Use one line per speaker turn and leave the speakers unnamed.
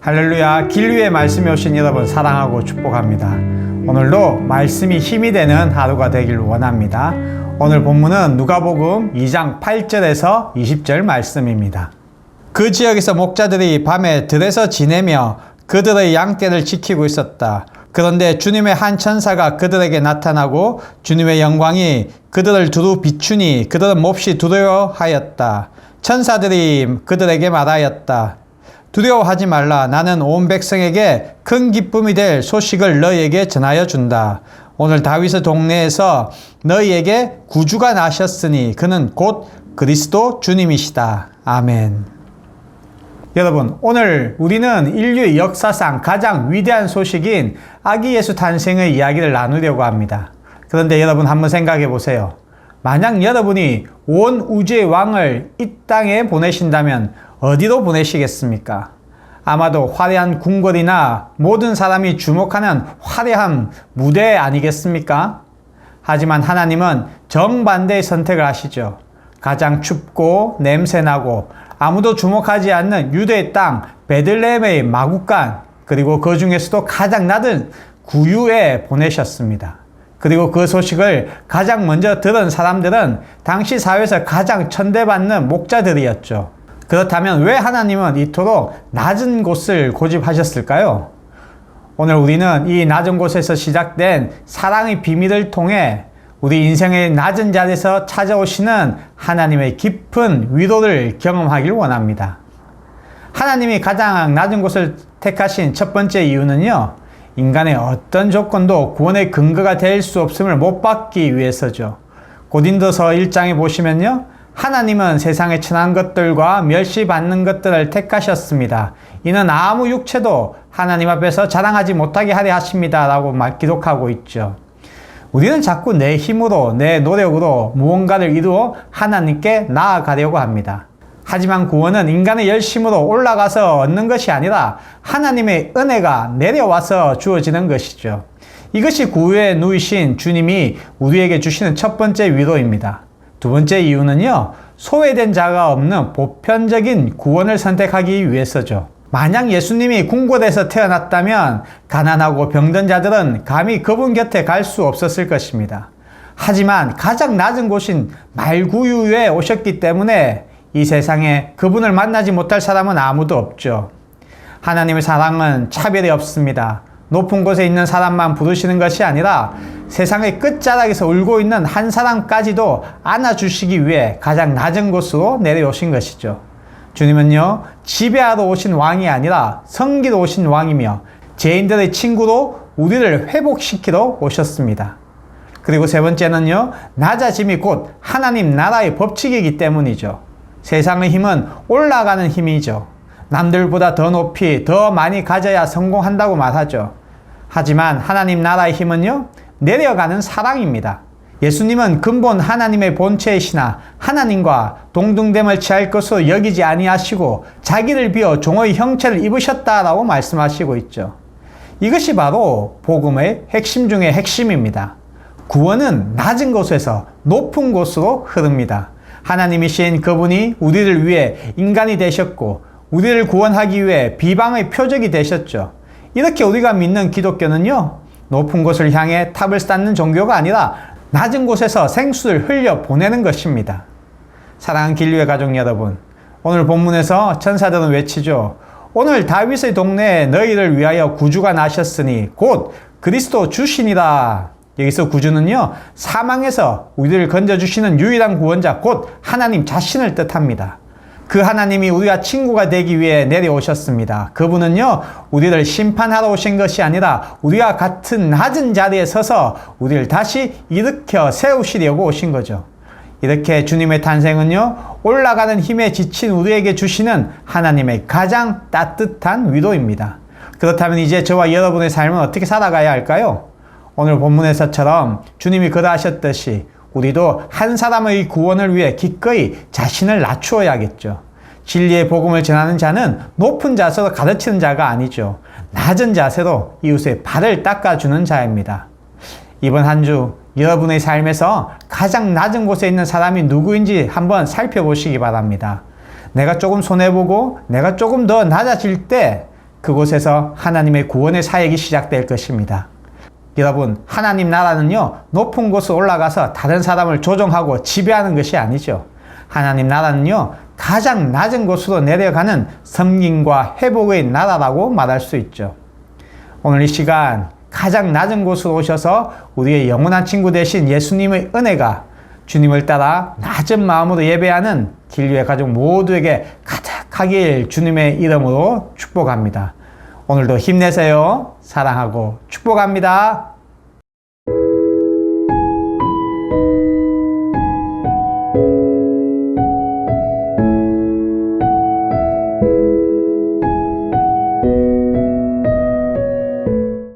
할렐루야. 길 위에 말씀이 오신 여러분 사랑하고 축복합니다. 오늘도 말씀이 힘이 되는 하루가 되길 원합니다. 오늘 본문은 누가복음 2장 8절에서 20절 말씀입니다. 그 지역에서 목자들이 밤에 들에서 지내며 그들의 양떼를 지키고 있었다. 그런데 주님의 한 천사가 그들에게 나타나고 주님의 영광이 그들을 두루 비추니 그들은 몹시 두려워하였다. 천사들이 그들에게 말하였다. 두려워하지 말라. 나는 온 백성에게 큰 기쁨이 될 소식을 너희에게 전하여 준다. 오늘 다윗의 동네에서 너희에게 구주가 나셨으니 그는 곧 그리스도 주님이시다. 아멘. 여러분, 오늘 우리는 인류의 역사상 가장 위대한 소식인 아기 예수 탄생의 이야기를 나누려고 합니다. 그런데 여러분 한번 생각해 보세요. 만약 여러분이 온 우주의 왕을 이 땅에 보내신다면 어디로 보내시겠습니까? 아마도 화려한 궁궐이나 모든 사람이 주목하는 화려한 무대 아니겠습니까? 하지만 하나님은 정반대의 선택을 하시죠. 가장 춥고 냄새나고 아무도 주목하지 않는 유대의 땅 베들레헴의 마구간, 그리고 그 중에서도 가장 낮은 구유에 보내셨습니다. 그리고 그 소식을 가장 먼저 들은 사람들은 당시 사회에서 가장 천대받는 목자들이었죠. 그렇다면 왜 하나님은 이토록 낮은 곳을 고집하셨을까요? 오늘 우리는 이 낮은 곳에서 시작된 사랑의 비밀을 통해 우리 인생의 낮은 자리에서 찾아오시는 하나님의 깊은 위로를 경험하길 원합니다. 하나님이 가장 낮은 곳을 택하신 첫 번째 이유는요, 인간의 어떤 조건도 구원의 근거가 될 수 없음을 못 받기 위해서죠. 고린도서 1장에 보시면요, 하나님은 세상의 천한 것들과 멸시받는 것들을 택하셨습니다. 이는 아무 육체도 하나님 앞에서 자랑하지 못하게 하려 하십니다. 라고 기록하고 있죠. 우리는 자꾸 내 힘으로, 내 노력으로 무언가를 이루어 하나님께 나아가려고 합니다. 하지만 구원은 인간의 열심으로 올라가서 얻는 것이 아니라 하나님의 은혜가 내려와서 주어지는 것이죠. 이것이 구유에 누이신 주님이 우리에게 주시는 첫 번째 위로입니다. 두 번째 이유는요, 소외된 자가 없는 보편적인 구원을 선택하기 위해서죠. 만약 예수님이 궁궐에서 태어났다면 가난하고 병든 자들은 감히 그분 곁에 갈 수 없었을 것입니다. 하지만 가장 낮은 곳인 말구유에 오셨기 때문에 이 세상에 그분을 만나지 못할 사람은 아무도 없죠. 하나님의 사랑은 차별이 없습니다. 높은 곳에 있는 사람만 부르시는 것이 아니라 세상의 끝자락에서 울고 있는 한 사람까지도 안아주시기 위해 가장 낮은 곳으로 내려오신 것이죠. 주님은요, 지배하러 오신 왕이 아니라 섬기러 오신 왕이며 죄인들의 친구로 우리를 회복시키러 오셨습니다. 그리고 세 번째는요, 낮아짐이 곧 하나님 나라의 법칙이기 때문이죠. 세상의 힘은 올라가는 힘이죠. 남들보다 더 높이, 더 많이 가져야 성공한다고 말하죠. 하지만 하나님 나라의 힘은요, 내려가는 사랑입니다. 예수님은 근본 하나님의 본체이시나 하나님과 동등됨을 취할 것으로 여기지 아니하시고 자기를 비워 종의 형체를 입으셨다라고 말씀하시고 있죠. 이것이 바로 복음의 핵심 중의 핵심입니다. 구원은 낮은 곳에서 높은 곳으로 흐릅니다. 하나님이신 그분이 우리를 위해 인간이 되셨고 우리를 구원하기 위해 비방의 표적이 되셨죠. 이렇게 우리가 믿는 기독교는요, 높은 곳을 향해 탑을 쌓는 종교가 아니라 낮은 곳에서 생수를 흘려 보내는 것입니다. 사랑하는 길류의 가족 여러분, 오늘 본문에서 천사들은 외치죠. 오늘 다윗의 동네에 너희를 위하여 구주가 나셨으니 곧 그리스도 주시니라. 여기서 구주는요, 사망에서 우리를 건져주시는 유일한 구원자 곧 하나님 자신을 뜻합니다. 그 하나님이 우리와 친구가 되기 위해 내려오셨습니다. 그분은요, 우리를 심판하러 오신 것이 아니라 우리와 같은 낮은 자리에 서서 우리를 다시 일으켜 세우시려고 오신 거죠. 이렇게 주님의 탄생은요, 올라가는 힘에 지친 우리에게 주시는 하나님의 가장 따뜻한 위로입니다. 그렇다면 이제 저와 여러분의 삶은 어떻게 살아가야 할까요? 오늘 본문에서처럼 주님이 그러하셨듯이 우리도 한 사람의 구원을 위해 기꺼이 자신을 낮추어야겠죠. 진리의 복음을 전하는 자는 높은 자세로 가르치는 자가 아니죠. 낮은 자세로 이웃의 발을 닦아주는 자입니다. 이번 한 주 여러분의 삶에서 가장 낮은 곳에 있는 사람이 누구인지 한번 살펴보시기 바랍니다. 내가 조금 손해보고 내가 조금 더 낮아질 때 그곳에서 하나님의 구원의 사역이 시작될 것입니다. 여러분, 하나님 나라는요, 높은 곳에 올라가서 다른 사람을 조종하고 지배하는 것이 아니죠. 하나님 나라는요, 가장 낮은 곳으로 내려가는 섬김과 회복의 나라라고 말할 수 있죠. 오늘 이 시간 가장 낮은 곳으로 오셔서 우리의 영원한 친구 되신 예수님의 은혜가 주님을 따라 낮은 마음으로 예배하는 길류의 가족 모두에게 가득하길 주님의 이름으로 축복합니다. 오늘도 힘내세요. 사랑하고 축복합니다.